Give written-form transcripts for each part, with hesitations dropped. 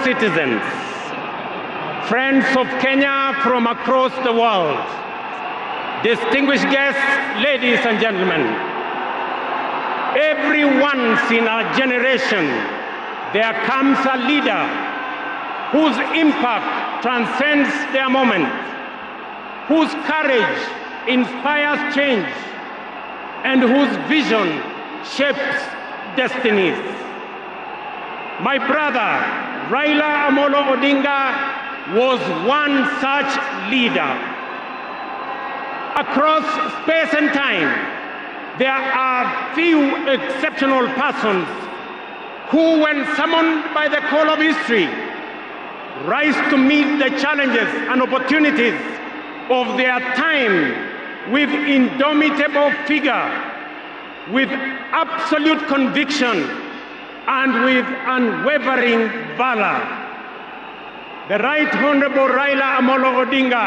citizens, friends of Kenya from across the world, distinguished guests, ladies and gentlemen, every once in a generation, there comes a leader whose impact transcends their moment, whose courage inspires change, and whose vision shapes destinies. My brother, Raila Amolo Odinga, was one such leader. Across space and time, there are few exceptional persons who, when summoned by the call of history, rise to meet the challenges and opportunities of their time with indomitable vigor, with absolute conviction, and with unwavering valor. The Right Honorable Raila Amolo Odinga,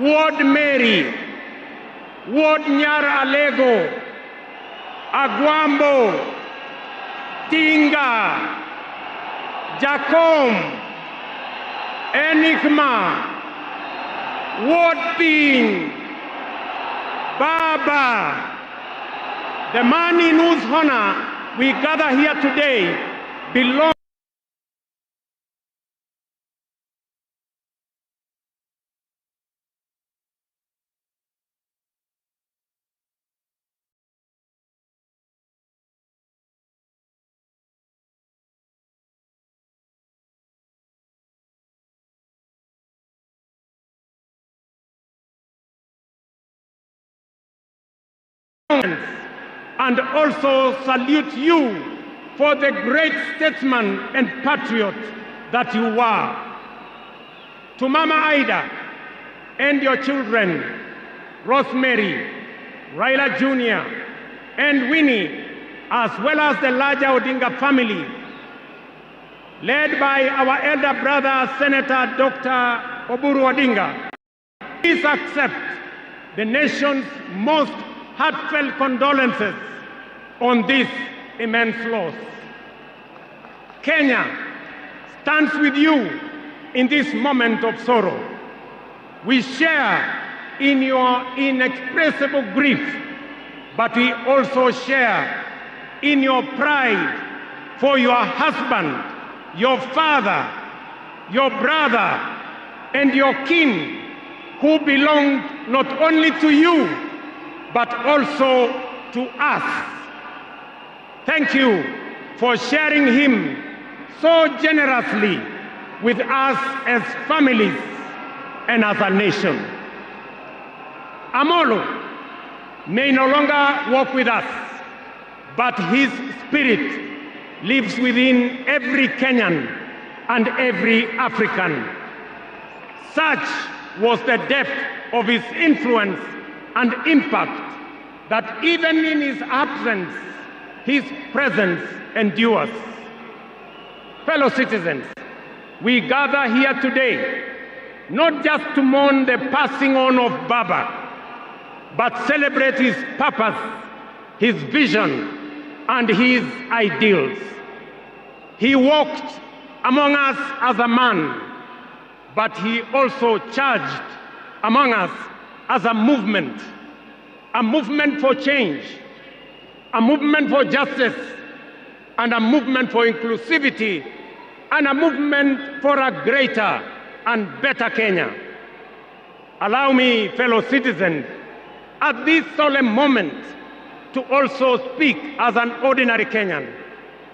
Ward Mary, Ward Nyar Alego, Agwambo, Tinga, Jacom, Enigma, Ward Ping, Baba, the man in whose honor we gather here today belongs and also salute you for the great statesman and patriot that you were. To Mama Ida and your children, Rosemary, Raila Jr., and Winnie, as well as the larger Odinga family, led by our elder brother, Senator Dr. Oburu Odinga, please accept the nation's most heartfelt condolences on this immense loss. Kenya stands with you in this moment of sorrow. We share in your inexpressible grief, but we also share in your pride for your husband, your father, your brother, and your kin, who belonged not only to you, but also to us. Thank you for sharing him so generously with us as families and as a nation. Amolo may no longer walk with us, but his spirit lives within every Kenyan and every African. Such was the depth of his influence and impact that even in his absence, his presence endures. Fellow citizens, we gather here today not just to mourn the passing on of Baba, but celebrate his purpose, his vision, and his ideals. He walked among us as a man, but he also charged among us as a movement for change, a movement for justice, and a movement for inclusivity, and a movement for a greater and better Kenya. Allow me, fellow citizens, at this solemn moment to also speak as an ordinary Kenyan,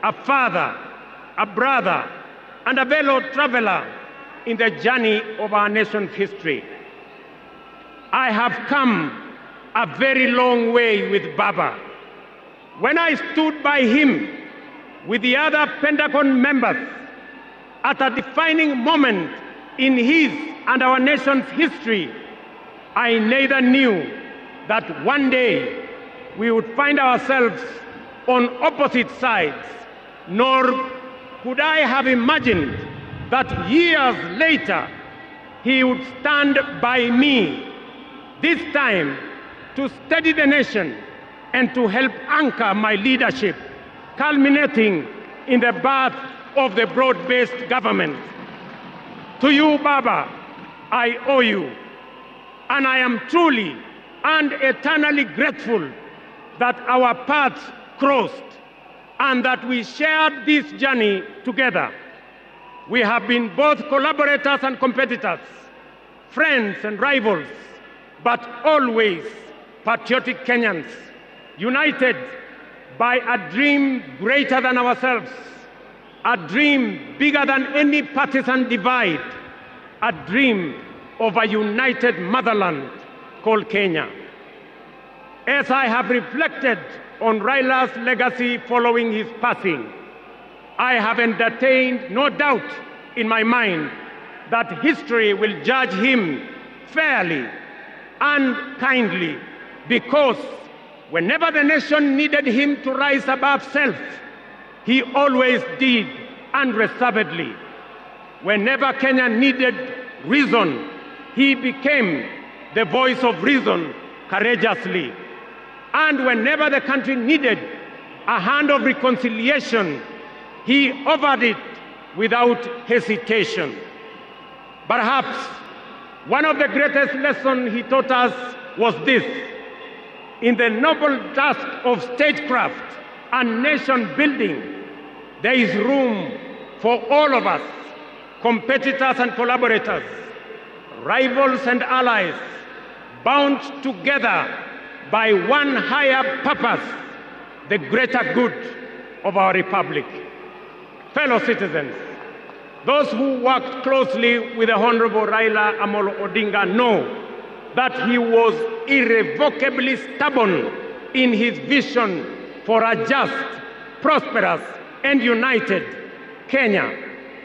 a father, a brother, and a fellow traveler in the journey of our nation's history. I have come a very long way with Baba. When I stood by him with the other Pentagon members at a defining moment in his and our nation's history, I neither knew that one day we would find ourselves on opposite sides, nor could I have imagined that years later he would stand by me, this time to steady the nation and to help anchor my leadership, culminating in the birth of the broad-based government. To you, Baba, I owe you, and I am truly and eternally grateful that our paths crossed and that we shared this journey together. We have been both collaborators and competitors, friends and rivals, but always patriotic Kenyans, united by a dream greater than ourselves, a dream bigger than any partisan divide, a dream of a united motherland called Kenya. As I have reflected on Raila's legacy following his passing, I have entertained no doubt in my mind that history will judge him fairly and kindly, because whenever the nation needed him to rise above self, he always did unreservedly. Whenever Kenya needed reason, he became the voice of reason courageously. And whenever the country needed a hand of reconciliation, he offered it without hesitation. Perhaps one of the greatest lessons he taught us was this: in the noble task of statecraft and nation building, there is room for all of us, competitors and collaborators, rivals and allies, bound together by one higher purpose, the greater good of our republic. Fellow citizens, those who worked closely with the Honorable Raila Amolo Odinga know that he was irrevocably stubborn in his vision for a just, prosperous, and united Kenya,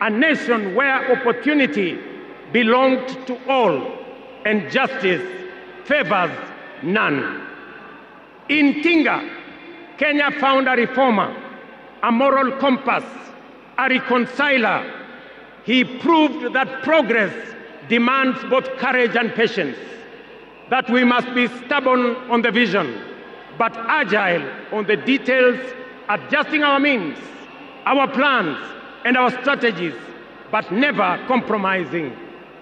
a nation where opportunity belonged to all and justice favors none. In Tinga, Kenya found a reformer, a moral compass, a reconciler. He proved that progress demands both courage and patience, that we must be stubborn on the vision, but agile on the details, adjusting our means, our plans, and our strategies, but never compromising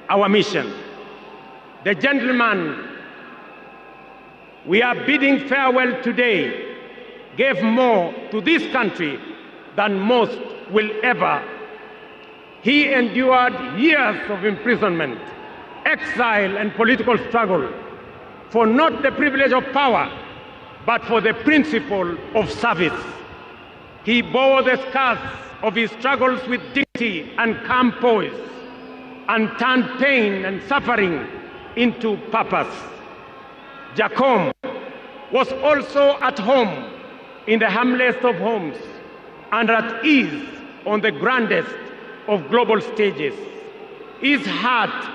our mission. The gentleman we are bidding farewell today gave more to this country than most will ever. He endured years of imprisonment, exile, and political struggle for not the privilege of power, but for the principle of service. He bore the scars of his struggles with dignity and calm poise, and turned pain and suffering into purpose. Jacom was also at home in the humblest of homes and at ease on the grandest of global stages. His heart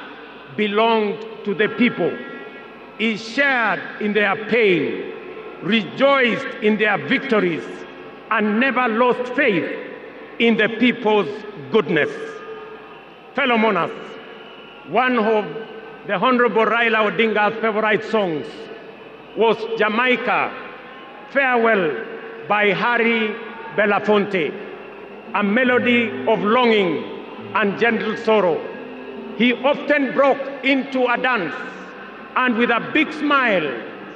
belonged to the people. He shared in their pain, rejoiced in their victories, and never lost faith in the people's goodness. Fellow monarchs, one of the Honorable Raila Odinga's favorite songs was Jamaica, Farewell by Harry Belafonte, a melody of longing and gentle sorrow. He often broke into a dance and with a big smile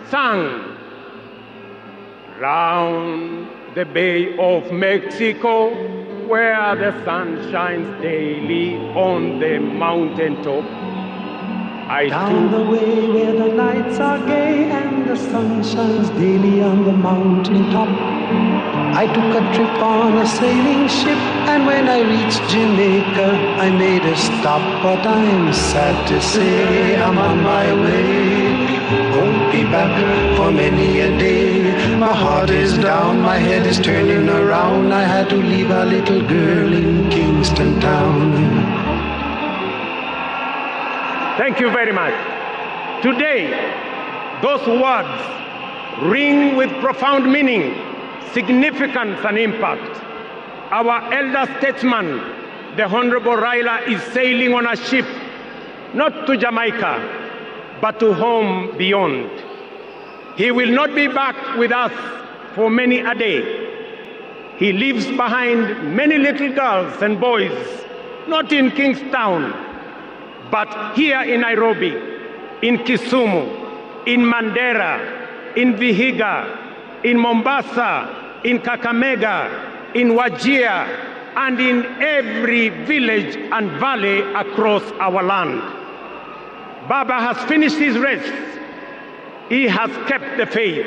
sang, "Round the Bay of Mexico, where the sun shines daily on the mountaintop. Down the way where the nights are gay and the sun shines daily on the mountaintop. I took a trip on a sailing ship, and when I reached Jamaica, I made a stop. But I'm sad to say I'm on my way. Won't be back for many a day. My heart is down, my head is turning around. I had to leave a little girl in Kingston town." Thank you very much. Today, those words ring with profound meaning, significance, and impact. Our elder statesman, the Honorable Raila, is sailing on a ship, not to Jamaica, but to home beyond. He will not be back with us for many a day. He leaves behind many little girls and boys, not in Kingstown, but here in Nairobi, in Kisumu, in Mandera, in Vihiga, in Mombasa, in Kakamega, in Wajir, and in every village and valley across our land. Baba has finished his race. He has kept the faith.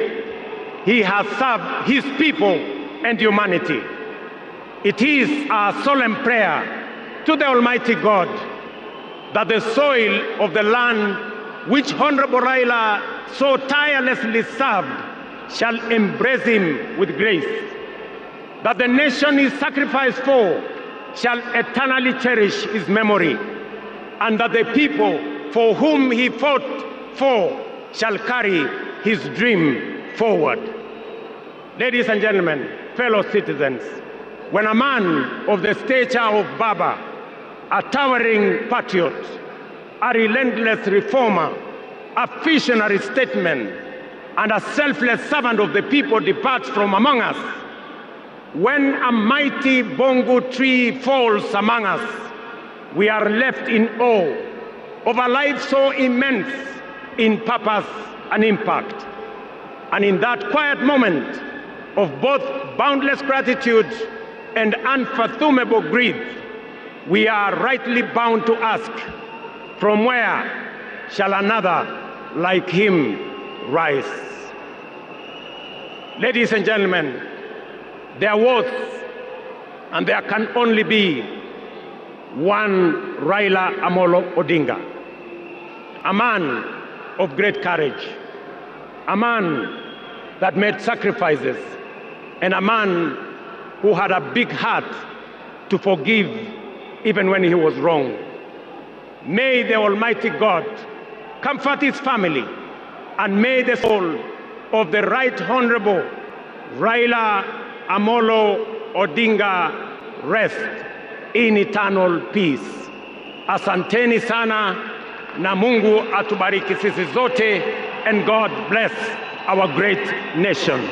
He has served his people and humanity. It is our solemn prayer to the Almighty God that the soil of the land which Honorable Raila so tirelessly served shall embrace him with grace, that the nation he sacrificed for shall eternally cherish his memory, and that the people for whom he fought for shall carry his dream forward. Ladies and gentlemen, fellow citizens, when a man of the stature of Baba, a towering patriot, a relentless reformer, a visionary statesman, and a selfless servant of the people departs from among us, when a mighty bongo tree falls among us, we are left in awe of a life so immense in purpose and impact. And in that quiet moment of both boundless gratitude and unfathomable grief, we are rightly bound to ask, from where shall another like him rise? Ladies and gentlemen, there was and there can only be one Raila Amolo Odinga, a man of great courage, a man that made sacrifices, and a man who had a big heart to forgive even when he was wrong. May the Almighty God comfort his family, and may the soul of the Right Honorable Raila Amolo Odinga rest in eternal peace. Asanteni sana, na Mungu atubariki sisi zote, and God bless our great nation.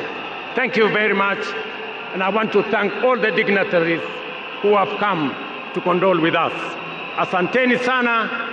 Thank you very much, and I want to thank all the dignitaries who have come to condole with us. Asanteni sana.